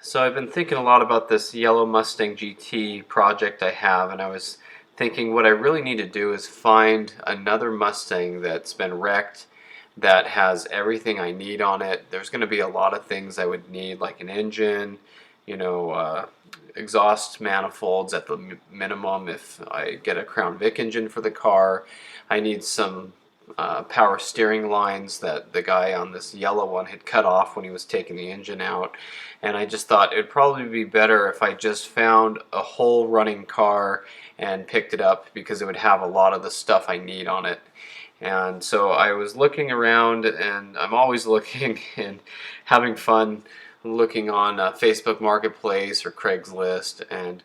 So I've been thinking a lot about this yellow Mustang GT project I have, and I was thinking what I really need to do is find another Mustang that's been wrecked that has everything I need on it. There's going to be a lot of things I would need, like an engine, exhaust manifolds at the minimum if I get a Crown Vic engine for the car. I need some power steering lines that the guy on this yellow one had cut off when he was taking the engine out, and I just thought it'd probably be better if I just found a whole running car and picked it up, because it would have a lot of the stuff I need on it. And so I was looking around, and I'm always looking and having fun looking on Facebook Marketplace or Craigslist. And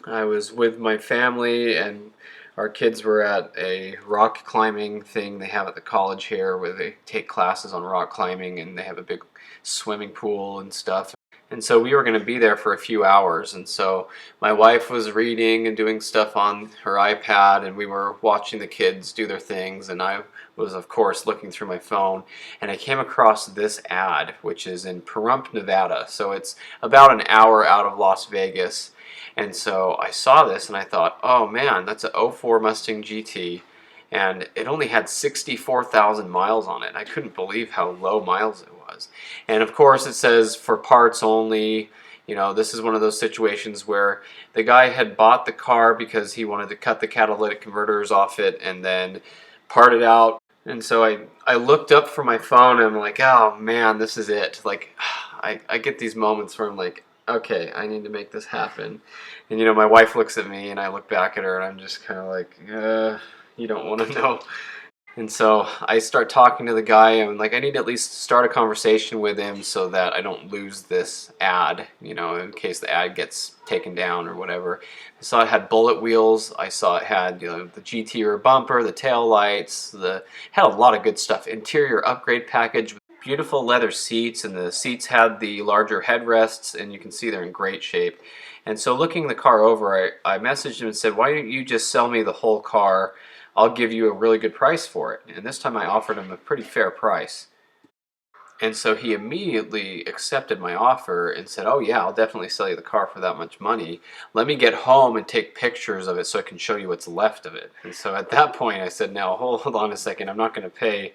I was with my family, and our kids were at a rock climbing thing they have at the college here, where they take classes on rock climbing, and they have a big swimming pool and stuff. And so we were going to be there for a few hours, and so my wife was reading and doing stuff on her iPad, and we were watching the kids do their things, and I was, of course, looking through my phone, and I came across this ad, which is in Pahrump, Nevada. So it's about an hour out of Las Vegas. And so I saw this and I thought, oh man, that's a '04 Mustang GT, and it only had 64,000 miles on it. I couldn't believe how low miles it was. And of course it says for parts only. This is one of those situations where the guy had bought the car because he wanted to cut the catalytic converters off it and then part it out. And so I looked up from my phone and I'm like, oh man, this is it. Like, I get these moments where I'm like, okay, I need to make this happen. And my wife looks at me and I look back at her and I'm just kind of like, you don't want to know. And so I start talking to the guy, and like, I need to at least start a conversation with him so that I don't lose this ad, in case the ad gets taken down or whatever. I saw it had bullet wheels. I saw it had the GT rear bumper, the tail lights, had a lot of good stuff. Interior upgrade package, beautiful leather seats, and the seats had the larger headrests, and you can see they're in great shape. And so looking the car over, I messaged him and said, why don't you just sell me the whole car? I'll give you a really good price for it. And this time I offered him a pretty fair price. And so he immediately accepted my offer and said, oh yeah, I'll definitely sell you the car for that much money. Let me get home and take pictures of it so I can show you what's left of it. And so at that point I said, now hold on a second, I'm not going to pay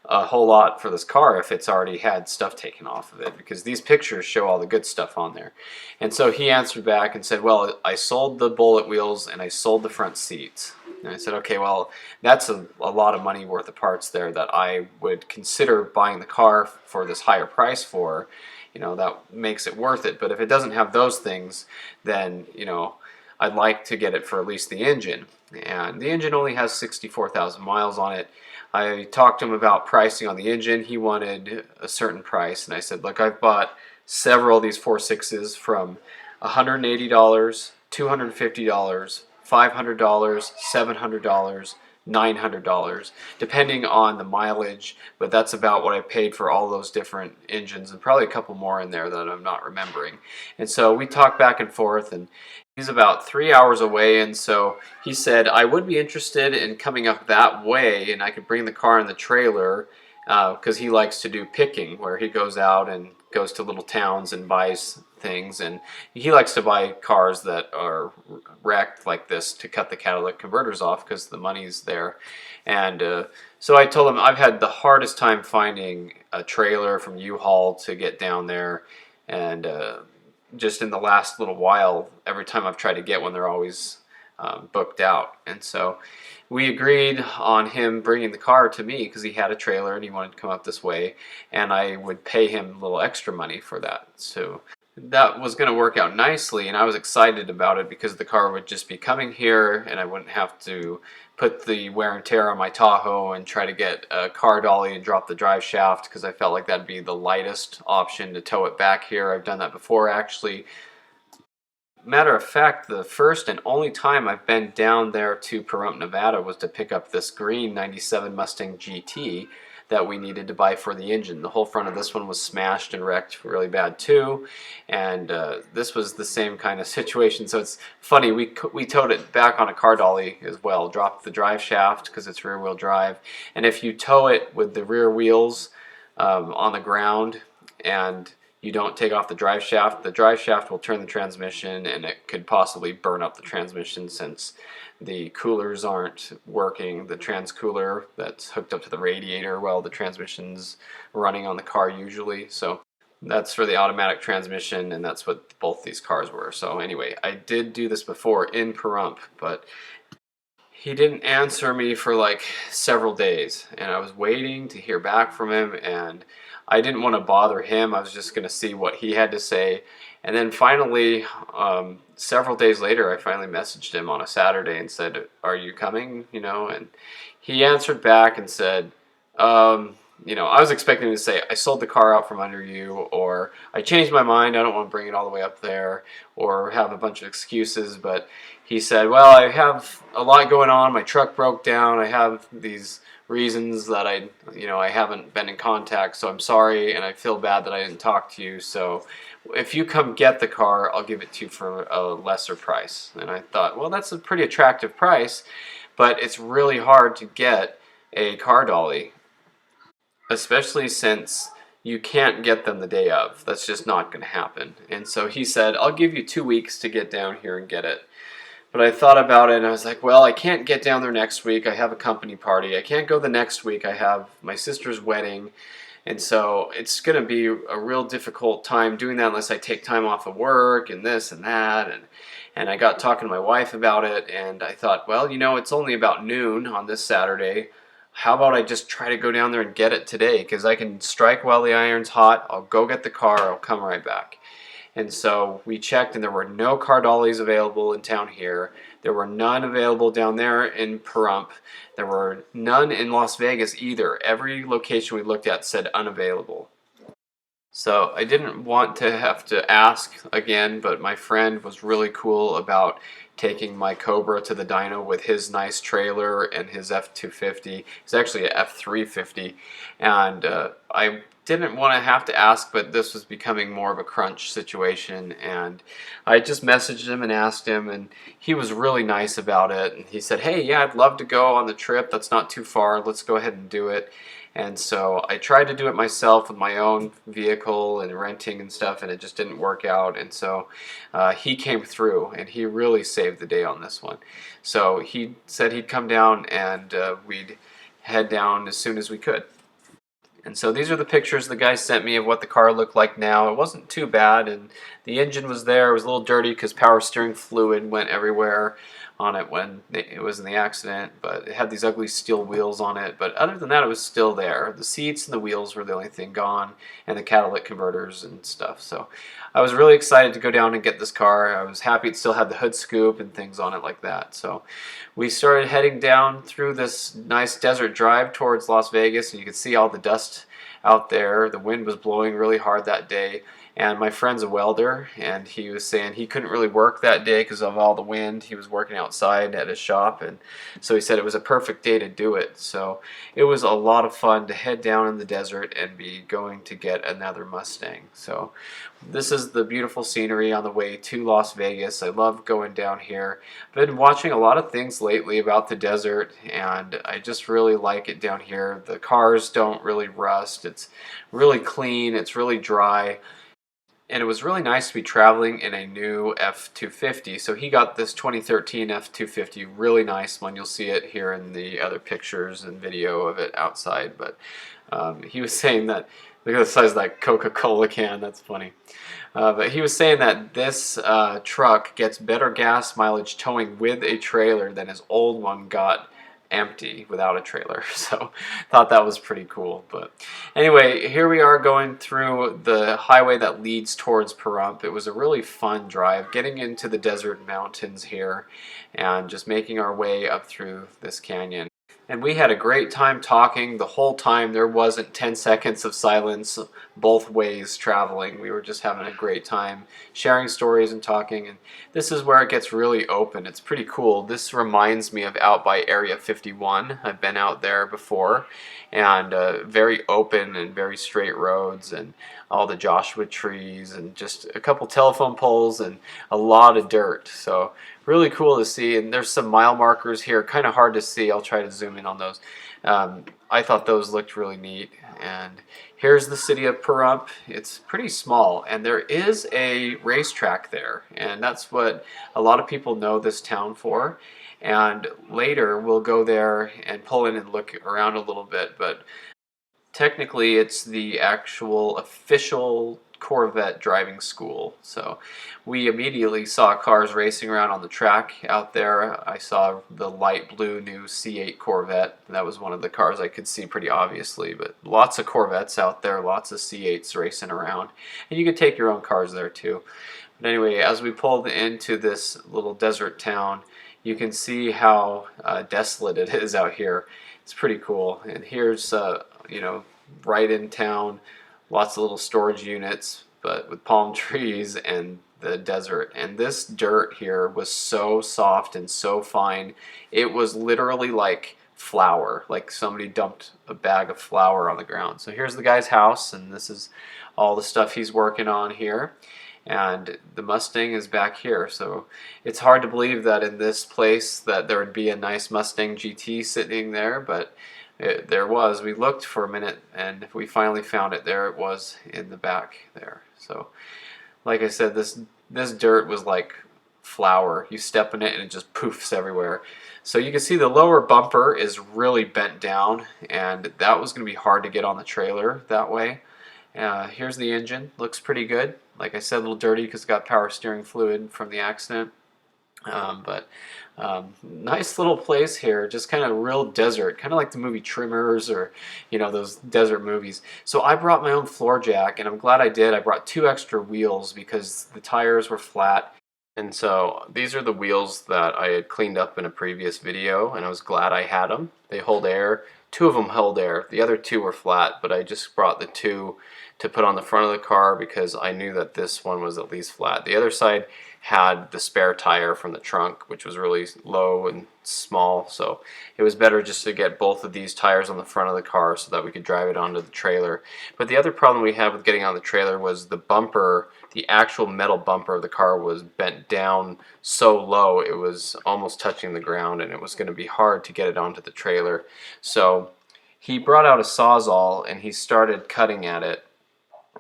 a whole lot for this car if it's already had stuff taken off of it, because these pictures show all the good stuff on there. And so he answered back and said, well, I sold the bullet wheels and I sold the front seats. And I said, okay, well, that's a lot of money worth of parts there that I would consider buying the car for this higher price for. That makes it worth it. But if it doesn't have those things, then I'd like to get it for at least the engine. And the engine only has 64,000 miles on it. I talked to him about pricing on the engine. He wanted a certain price, and I said, look, I've bought several of these 4.6s from $180, $250, $500, $700, $900, depending on the mileage, but that's about what I paid for all those different engines, and probably a couple more in there that I'm not remembering. And so we talked back and forth, and he's about 3 hours away, and so he said I would be interested in coming up that way, and I could bring the car in the trailer, because he likes to do picking, where he goes out and goes to little towns and buys things, and he likes to buy cars that are wrecked like this to cut the catalytic converters off because the money's there. And so I told him I've had the hardest time finding a trailer from U-Haul to get down there, and just in the last little while, every time I've tried to get one, they're always booked out. And so we agreed on him bringing the car to me because he had a trailer and he wanted to come up this way, and I would pay him a little extra money for that. So that was going to work out nicely, and I was excited about it because the car would just be coming here and I wouldn't have to put the wear and tear on my Tahoe and try to get a car dolly and drop the drive shaft, because I felt like that'd be the lightest option to tow it back here. I've done that before, actually. Matter of fact, the first and only time I've been down there to Pahrump, Nevada was to pick up this green 97 Mustang GT that we needed to buy for the engine. The whole front of this one was smashed and wrecked really bad too, and this was the same kind of situation. So it's funny, we towed it back on a car dolly as well, dropped the drive shaft because it's rear wheel drive, and if you tow it with the rear wheels on the ground and you don't take off the drive shaft, the drive shaft will turn the transmission, and it could possibly burn up the transmission since the coolers aren't working. The trans cooler that's hooked up to the radiator while the transmission's running on the car usually. So that's for the automatic transmission, and that's what both these cars were. So anyway, I did do this before in Pahrump, but he didn't answer me for like several days, and I was waiting to hear back from him, and I didn't want to bother him. I was just going to see what he had to say. And then finally, several days later, I finally messaged him on a Saturday and said, "Are you coming?" And he answered back and said, I was expecting him to say, "I sold the car out from under you," or "I changed my mind, I don't want to bring it all the way up there," or have a bunch of excuses. But he said, "Well, I have a lot going on. My truck broke down. I have these reasons that I haven't been in contact, so I'm sorry, and I feel bad that I didn't talk to you. So if you come get the car, I'll give it to you for a lesser price." And I thought, well, that's a pretty attractive price, but it's really hard to get a car dolly, especially since you can't get them the day of. That's just not going to happen. And so he said, "I'll give you 2 weeks to get down here and get it." But I thought about it, and I was like, well, I can't get down there next week. I have a company party. I can't go the next week. I have my sister's wedding. And so it's going to be a real difficult time doing that unless I take time off of work and this and that. And I got talking to my wife about it, and I thought, well, it's only about noon on this Saturday. How about I just try to go down there and get it today? Because I can strike while the iron's hot. I'll go get the car. I'll come right back. And so we checked, and there were no car dollies available in town here. There were none available down there in Pahrump. There were none in Las Vegas either. Every location we looked at said unavailable. So I didn't want to have to ask again, but my friend was really cool about taking my Cobra to the dyno with his nice trailer and his F-250. It's actually a F-350, and I didn't want to have to ask, but this was becoming more of a crunch situation, and I just messaged him and asked him, and he was really nice about it. And he said, "Hey, yeah, I'd love to go on the trip. That's not too far. Let's go ahead and do it." And so I tried to do it myself with my own vehicle and renting and stuff, and it just didn't work out. And so he came through, and he really saved the day on this one. So he said he'd come down, and we'd head down as soon as we could. And so these are the pictures the guy sent me of what the car looked like now. It wasn't too bad, and the engine was there. It was a little dirty because power steering fluid went everywhere on it when it was in the accident, but it had these ugly steel wheels on it. But other than that, it was still there. The seats and the wheels were the only thing gone, and the catalytic converters and stuff. So I was really excited to go down and get this car. I was happy it still had the hood scoop and things on it like that. So we started heading down through this nice desert drive towards Las Vegas, and you could see all the dust out there. The wind was blowing really hard that day. And my friend's a welder, and he was saying he couldn't really work that day because of all the wind. He was working outside at his shop, and so he said it was a perfect day to do it. So it was a lot of fun to head down in the desert and be going to get another Mustang. So this is the beautiful scenery on the way to Las Vegas. I love going down here. I've been watching a lot of things lately about the desert, and I just really like it down here. The cars don't really rust. It's really clean. It's really dry. And it was really nice to be traveling in a new F-250. So he got this 2013 F-250, really nice one. You'll see it here in the other pictures and video of it outside. But he was saying that, look at the size of that Coca-Cola can, that's funny. But he was saying that this truck gets better gas mileage towing with a trailer than his old one got empty without a trailer. So thought that was pretty cool. But anyway, here we are going through the highway that leads towards Pahrump. It was a really fun drive getting into the desert mountains here and just making our way up through this canyon. And we had a great time talking the whole time. There wasn't 10 seconds of silence both ways traveling. We were just having a great time sharing stories and talking. And this is where it gets really open. It's pretty cool. This reminds me of out by Area 51. I've been out there before. And very open and very straight roads and all the Joshua trees and just a couple telephone poles and a lot of dirt. So really cool to see. And there's some mile markers here, kind of hard to see. I'll try to zoom in on those. I thought those looked really neat. And here's the city of Pahrump. It's pretty small, and there is a racetrack there, and that's what a lot of people know this town for. And later we'll go there and pull in and look around a little bit, but technically it's the actual official Corvette driving school. So we immediately saw cars racing around on the track out there. I saw the light blue new C8 Corvette. That was one of the cars I could see pretty obviously, but lots of Corvettes out there, lots of C8s racing around. And you can take your own cars there too. But anyway, as we pulled into this little desert town, you can see how desolate it is out here. It's pretty cool. And here's you know, right in town, lots of little storage units, but with palm trees and the desert. And this dirt here was so soft and so fine. It was literally like flour, like somebody dumped a bag of flour on the ground. So here's the guy's house, and this is all the stuff he's working on here. And the Mustang is back here, so it's hard to believe that in this place that there would be a nice Mustang GT sitting there, but there was. We looked for a minute and we finally found it. There it was in the back there. So like I said, this dirt was like flour. You step in it and it just poofs everywhere. So you can see the lower bumper is really bent down, and that was going to be hard to get on the trailer that way. Here's the engine. Looks pretty good. Like I said, a little dirty because it's got power steering fluid from the accident. Nice little place here, just kind of real desert, kind of like the movie Trimmers, or you know, those desert movies. So I brought my own floor jack, and I'm glad I did. I brought 2 extra wheels because the tires were flat. And so these are the wheels that I had cleaned up in a previous video, and I was glad I had them. They hold air. 2 of them held air. The other 2 were flat, but I just brought the 2 to put on the front of the car because I knew that this one was at least flat. The other side had the spare tire from the trunk, which was really low and small, so it was better just to get both of these tires on the front of the car so that we could drive it onto the trailer. But the other problem we had with getting on the trailer was the bumper, the actual metal bumper of the car was bent down so low it was almost touching the ground, and it was going to be hard to get it onto the trailer. So he brought out a Sawzall and he started cutting at it.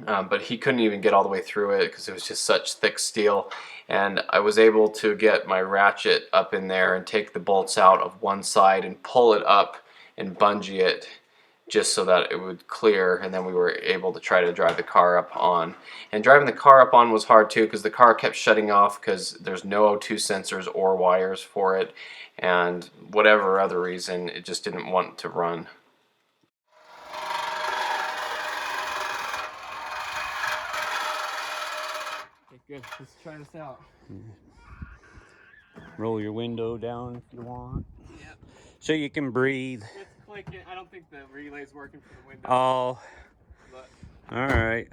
But he couldn't even get all the way through it because it was just such thick steel. And I was able to get my ratchet up in there and take the bolts out of one side and pull it up and bungee it just so that it would clear, and then we were able to try to drive the car up on. And driving the car up on was hard too because the car kept shutting off because there's no O2 sensors or wires for it, and whatever other reason, it just didn't want to run. Good. Let's try this out. Roll your window down if you want. Yep. So you can breathe. It's clicking. I don't think the relay's working for the window. Oh. But All right.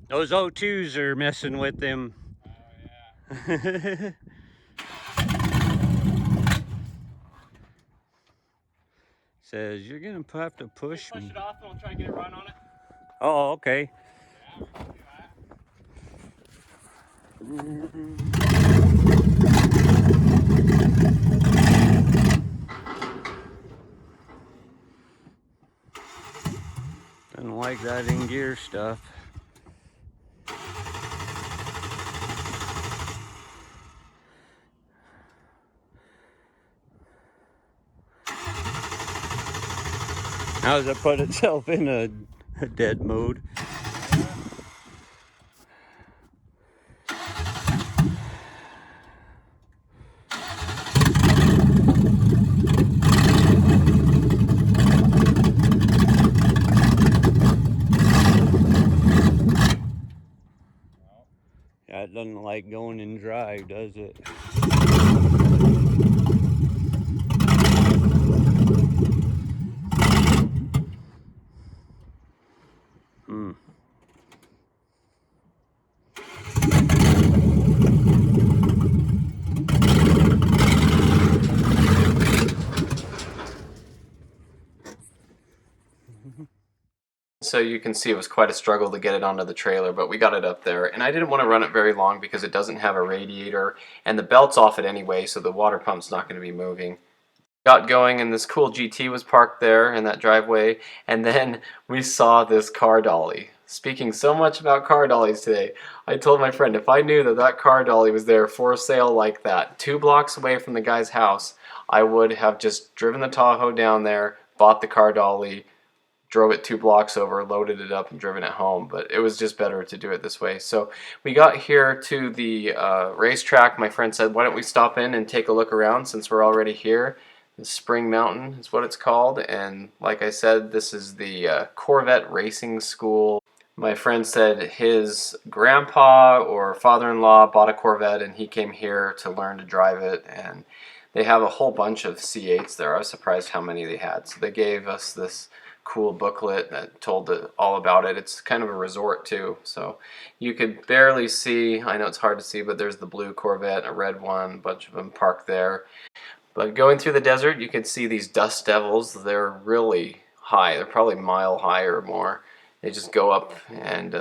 Those O2s are messing with them. oh yeah. Says you're gonna have to push Push me. it off and we'll try and get a run on it. Oh, okay. Yeah, we can do that. Doesn't like that in gear stuff. How does it put itself in a dead mode? Yeah, it doesn't like going in drive, does it? so you can see it was quite a struggle to get it onto the trailer, but we got it up there. And I didn't want to run it very long because it doesn't have a radiator, and the belt's off it anyway, so the water pump's not going to be moving. Got going, and this cool GT was parked there in that driveway, and then we saw this car dolly. Speaking so much about car dollies today, I told my friend if I knew that that car dolly was there for sale like that, 2 blocks away from the guy's house, I would have just driven the Tahoe down there, bought the car dolly, drove it 2 blocks over, loaded it up, and driven it home. But it was just better to do it this way. So we got here to the racetrack. My friend said, why don't we stop in and take a look around since we're already here. The Spring Mountain is what it's called, and like I said, this is the Corvette Racing School. My friend said his grandpa or father-in-law bought a Corvette and he came here to learn to drive it, and they have a whole bunch of C8s there. I was surprised how many they had. So they gave us this cool booklet that told all about it. It's kind of a resort too, so you could barely see, I know it's hard to see, but there's the blue Corvette, a red one, a bunch of them parked there. But going through the desert, you can see these dust devils. They're really high. They're probably a mile high or more. They just go up, and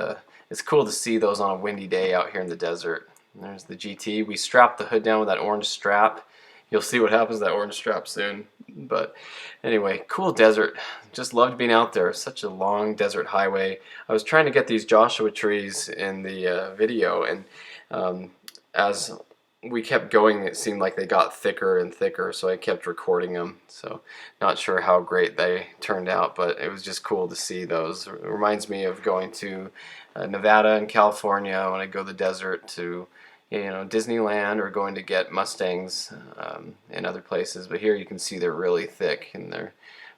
it's cool to see those on a windy day out here in the desert. And there's the GT. We strapped the hood down with that orange strap. You'll see what happens to that orange strap soon. But anyway, cool desert. Just loved being out there. Such a long desert highway. I was trying to get these Joshua trees in the video, and as we kept going, it seemed like they got thicker and thicker, so I kept recording them. So not sure how great they turned out, but it was just cool to see those. It reminds me of going to Nevada and California when I go to the desert to Disneyland, or going to get mustangs in other places. But here you can see they're really thick and they're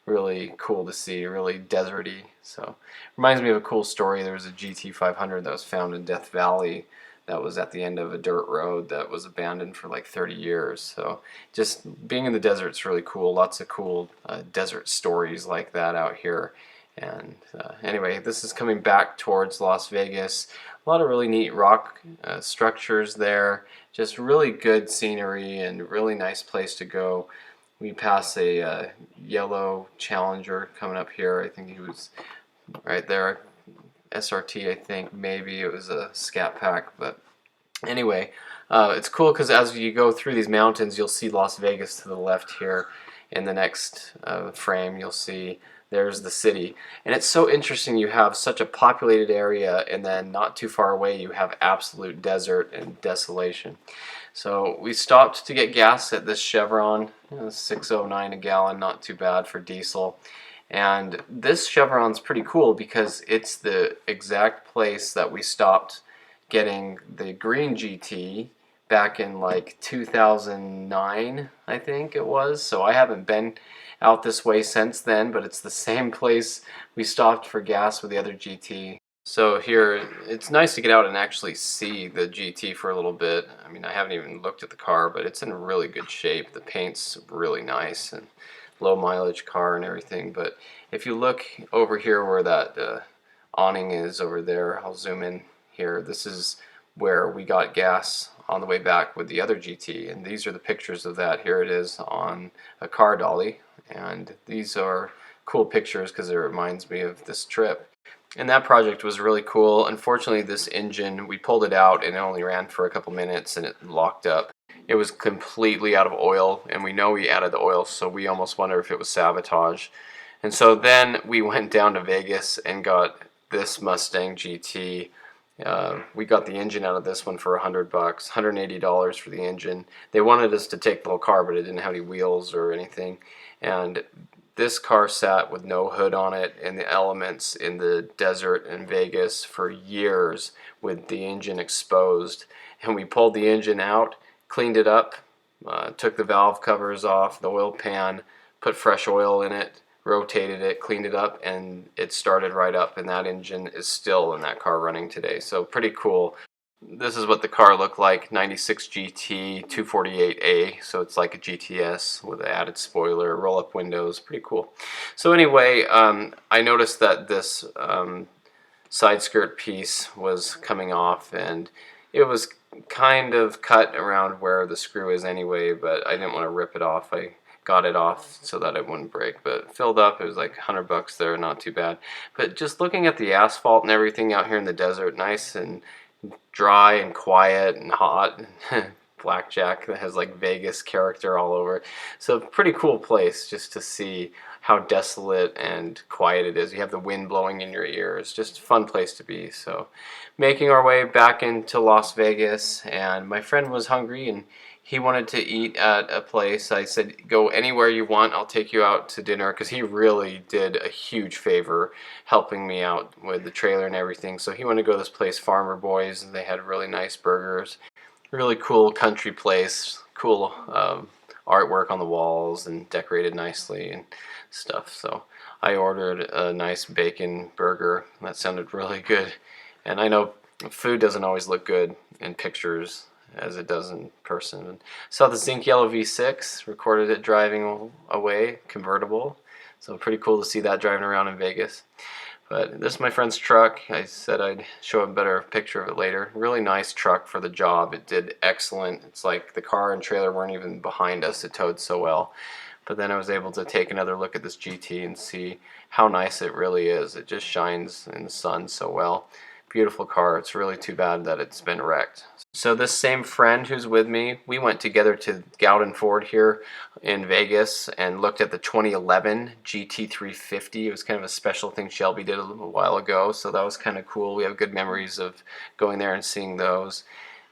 really cool to see, really deserty. So reminds me of a cool story. There was a GT500 that was found in Death Valley that was at the end of a dirt road that was abandoned for like 30 years. So just being in the desert is really cool. Lots of cool desert stories like that out here. And anyway, this is coming back towards Las Vegas. A lot of really neat rock structures there. Just really good scenery and really nice place to go. We pass a yellow Challenger coming up here. I think he was right there. SRT, I think. Maybe it was a Scat Pack. But anyway, it's cool because as you go through these mountains, you'll see Las Vegas to the left here. In the next frame, you'll see there's the city. And it's so interesting, you have such a populated area, and then not too far away you have absolute desert and desolation. So we stopped to get gas at this Chevron, $6.09 a gallon, not too bad for diesel. And this Chevron's pretty cool because it's the exact place that we stopped getting the green GT back in like 2009, I think it was. So I haven't been out this way since then, but it's the same place we stopped for gas with the other GT. So here, it's nice to get out and actually see the GT for a little bit. I mean, I haven't even looked at the car, but it's in really good shape. The paint's really nice, and low mileage car and everything. But if you look over here where that awning is over there, I'll zoom in here. This is where we got gas on the way back with the other GT, and these are the pictures of that. Here it is on a car dolly, and these are cool pictures because it reminds me of this trip. And that project was really cool. Unfortunately, this engine, we pulled it out and it only ran for a couple minutes and it locked up. It was completely out of oil, and we know we added the oil, so we almost wonder if it was sabotage. And so then we went down to Vegas and got this Mustang GT. We got the engine out of this one for $100, $180 for the engine. They wanted us to take the whole car, but it didn't have any wheels or anything. And this car sat with no hood on it in the elements in the desert in Vegas for years with the engine exposed. And we pulled the engine out, cleaned it up, took the valve covers off, the oil pan, put fresh oil in it, rotated it, cleaned it up, and it started right up, and that engine is still in that car running today. So pretty cool. This is what the car looked like, 96 GT 248A, so it's like a GTS with an added spoiler, roll-up windows, pretty cool. So anyway, I noticed that this side skirt piece was coming off, and it was kind of cut around where the screw is anyway, but I didn't want to rip it off. I got it off so that it wouldn't break. But filled up, it was like $100 there, not too bad. But just looking at the asphalt and everything out here in the desert, nice and dry and quiet and hot. Blackjack that has like Vegas character all over. So pretty cool place just to see how desolate and quiet it is. You have the wind blowing in your ears. Just a fun place to be. So making our way back into Las Vegas, and my friend was hungry and he wanted to eat at a place. I said, go anywhere you want, I'll take you out to dinner, because he really did a huge favor helping me out with the trailer and everything. So he wanted to go to this place, Farmer Boys, and they had really nice burgers. Really cool country place, cool artwork on the walls and decorated nicely and stuff. So I ordered a nice bacon burger. That sounded really good. And I know food doesn't always look good in pictures as it does in person. And saw the zinc yellow V6, recorded it driving away, convertible. So pretty cool to see that driving around in Vegas. But this is my friend's truck. I said I'd show a better picture of it later. Really nice truck for the job. It did excellent. It's like the car and trailer weren't even behind us. It towed so well. But then I was able to take another look at this GT and see how nice it really is. It just shines in the sun so well. Beautiful car. It's really too bad that it's been wrecked. So this same friend who's with me, we went together to Gowden Ford here in Vegas and looked at the 2011 GT350. It was kind of a special thing Shelby did a little while ago, so that was kind of cool. We have good memories of going there and seeing those.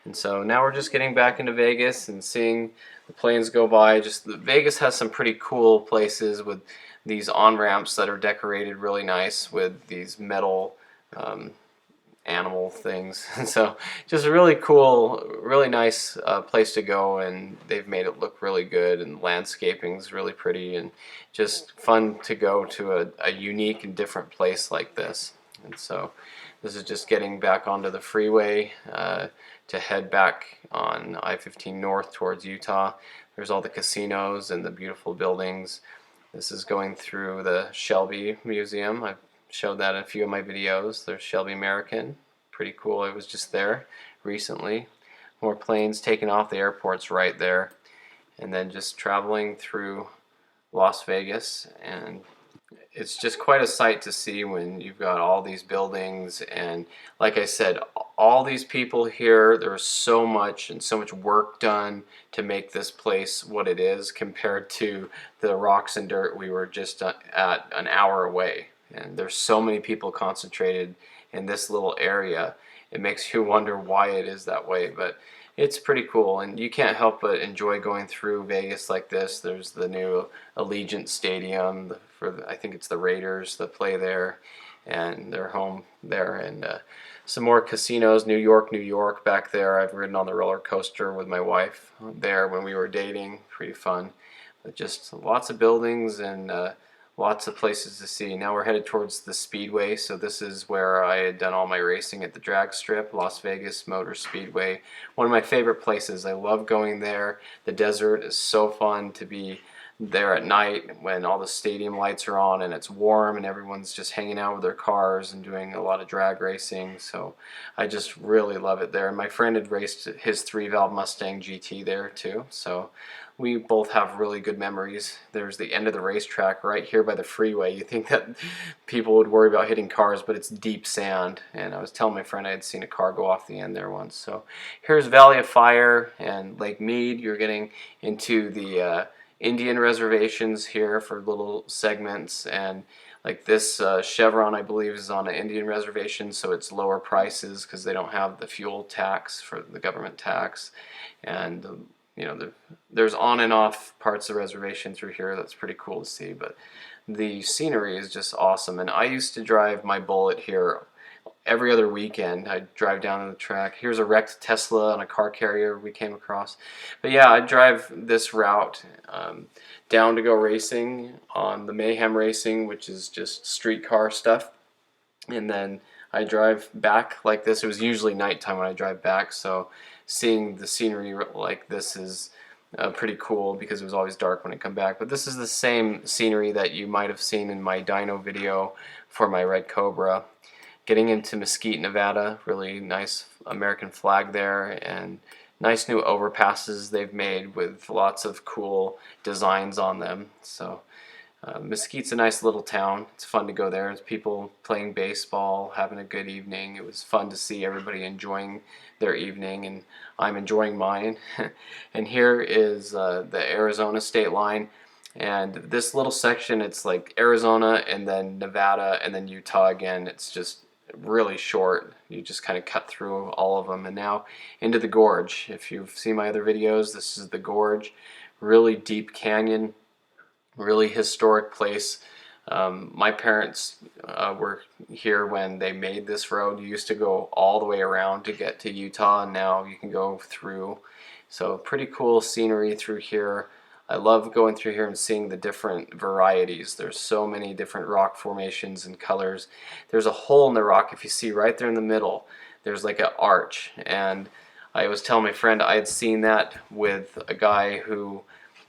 And so now we're just getting back into Vegas and seeing the planes go by. Vegas has some pretty cool places with these on-ramps that are decorated really nice with these metal animal things. And so just a really cool, really nice place to go, and they've made it look really good, and landscaping's really pretty, and just fun to go to a unique and different place like this. And so this is just getting back onto the freeway to head back on I-15 north towards Utah. There's all the casinos and the beautiful buildings. This is going through the Shelby Museum. I've showed that in a few of my videos. There's Shelby American. Pretty cool. I was just there recently. More planes taking off. The airport's right there. And then just traveling through Las Vegas, and it's just quite a sight to see when you've got all these buildings, and like I said, all these people here. There's so much work done to make this place what it is compared to the rocks and dirt we were just at an hour away. And there's so many people concentrated in this little area. It makes you wonder why it is that way, but it's pretty cool, and you can't help but enjoy going through Vegas like this. There's the new Allegiant Stadium for I think it's the Raiders that play there, and they're home there, and some more casinos. New York back there. I've ridden on the roller coaster with my wife there when we were dating. Pretty fun. But just lots of buildings and lots of places to see. Now we're headed towards the Speedway, so this is where I had done all my racing at the drag strip, Las Vegas Motor Speedway. One of my favorite places. I love going there. The desert is so fun to be there at night when all the stadium lights are on and it's warm and everyone's just hanging out with their cars and doing a lot of drag racing. So I just really love it there. And my friend had raced his 3-valve Mustang GT there too, so we both have really good memories. There's the end of the racetrack right here by the freeway. You think that people would worry about hitting cars, but it's deep sand. And I was telling my friend I had seen a car go off the end there once. So here's Valley of Fire and Lake Mead. You're getting into the Indian reservations here for little segments, and like this Chevron I believe is on an Indian reservation, so it's lower prices because they don't have the fuel tax for the government tax. And you know, there's on and off parts of the reservation through here. That's pretty cool to see, but the scenery is just awesome. And I used to drive my Bullet here every other weekend. I'd drive down to the track. Here's a wrecked Tesla on a car carrier we came across. But yeah, I'd drive this route down to go racing on the Mayhem Racing, which is just street car stuff. And then I drive back like this. It was usually nighttime when I drive back, so seeing the scenery like this is pretty cool because it was always dark when I come back. But this is the same scenery that you might have seen in my dyno video for my Red Cobra. Getting into Mesquite, Nevada, really nice American flag there, and nice new overpasses they've made with lots of cool designs on them. So Mesquite's a nice little town. It's fun to go there. There's people playing baseball, having a good evening. It was fun to see everybody enjoying their evening, and I'm enjoying mine. And here is the Arizona state line. And this little section, it's like Arizona and then Nevada and then Utah again. It's just really short. You just kind of cut through all of them. And now into the gorge. If you've seen my other videos, this is the gorge. Really deep canyon, really historic place. My parents were here when they made this road. You used to go all the way around to get to Utah, and now you can go through. So pretty cool scenery through here. I love going through here and seeing the different varieties. There's so many different rock formations and colors. There's a hole in the rock, if you see right there in the middle, there's like an arch. And I was telling my friend I had seen that with a guy who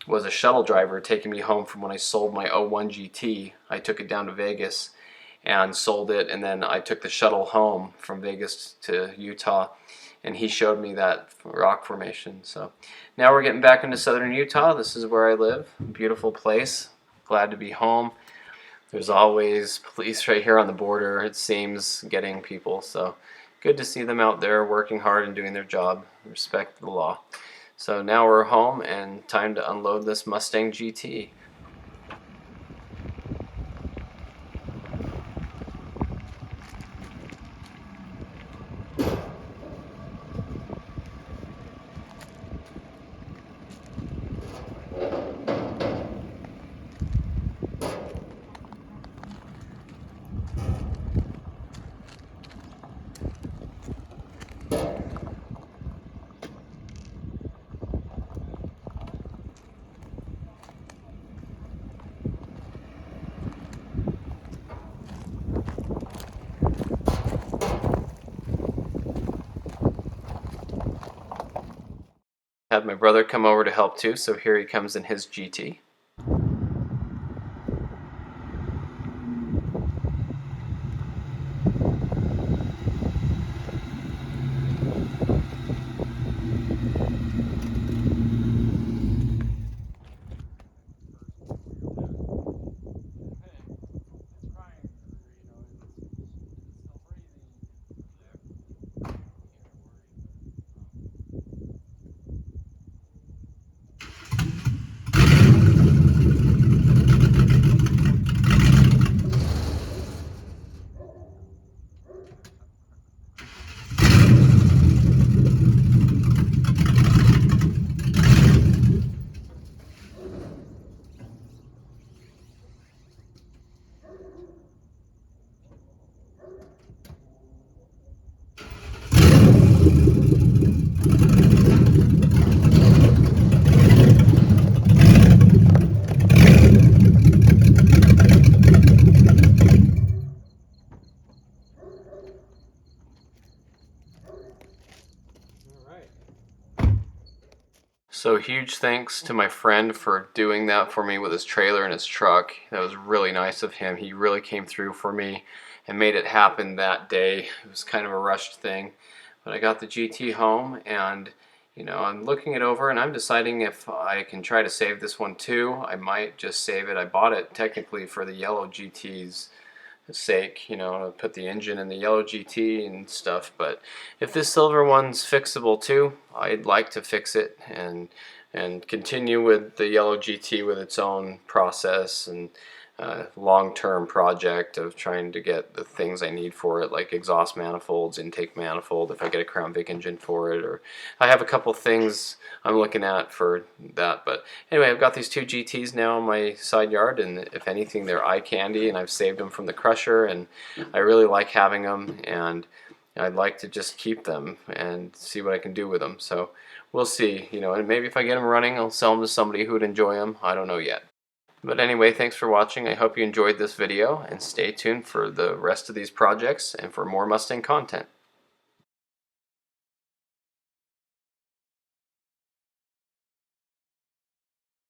was a shuttle driver taking me home from when I sold my '01 GT. I took it down to Vegas and sold it, and then I took the shuttle home from Vegas to Utah, and he showed me that rock formation. So now we're getting back into southern Utah. This is where I live. Beautiful place. Glad to be home. There's always police right here on the border, it seems, getting people. So good to see them out there working hard and doing their job. Respect the law. So now we're home and time to unload this Mustang GT. Had my brother come over to help too, so here he comes in his GT. So huge thanks to my friend for doing that for me with his trailer and his truck. That was really nice of him. He really came through for me and made it happen that day. It was kind of a rushed thing. But I got the GT home, and I'm looking it over and I'm deciding if I can try to save this one too. I might just save it. I bought it technically for the yellow GT's sake, to put the engine in the yellow GT and stuff, but if this silver one's fixable too, I'd like to fix it and continue with the yellow GT with its own process and long-term project of trying to get the things I need for it, like exhaust manifolds, intake manifold, if I get a Crown Vic engine for it, or I have a couple things I'm looking at for that. But anyway, I've got these two GTs now in my side yard, and if anything, they're eye candy, and I've saved them from the crusher, and I really like having them, and I'd like to just keep them and see what I can do with them. So we'll see, and maybe if I get them running, I'll sell them to somebody who would enjoy them. I don't know yet. But anyway, thanks for watching. I hope you enjoyed this video, and stay tuned for the rest of these projects and for more Mustang content.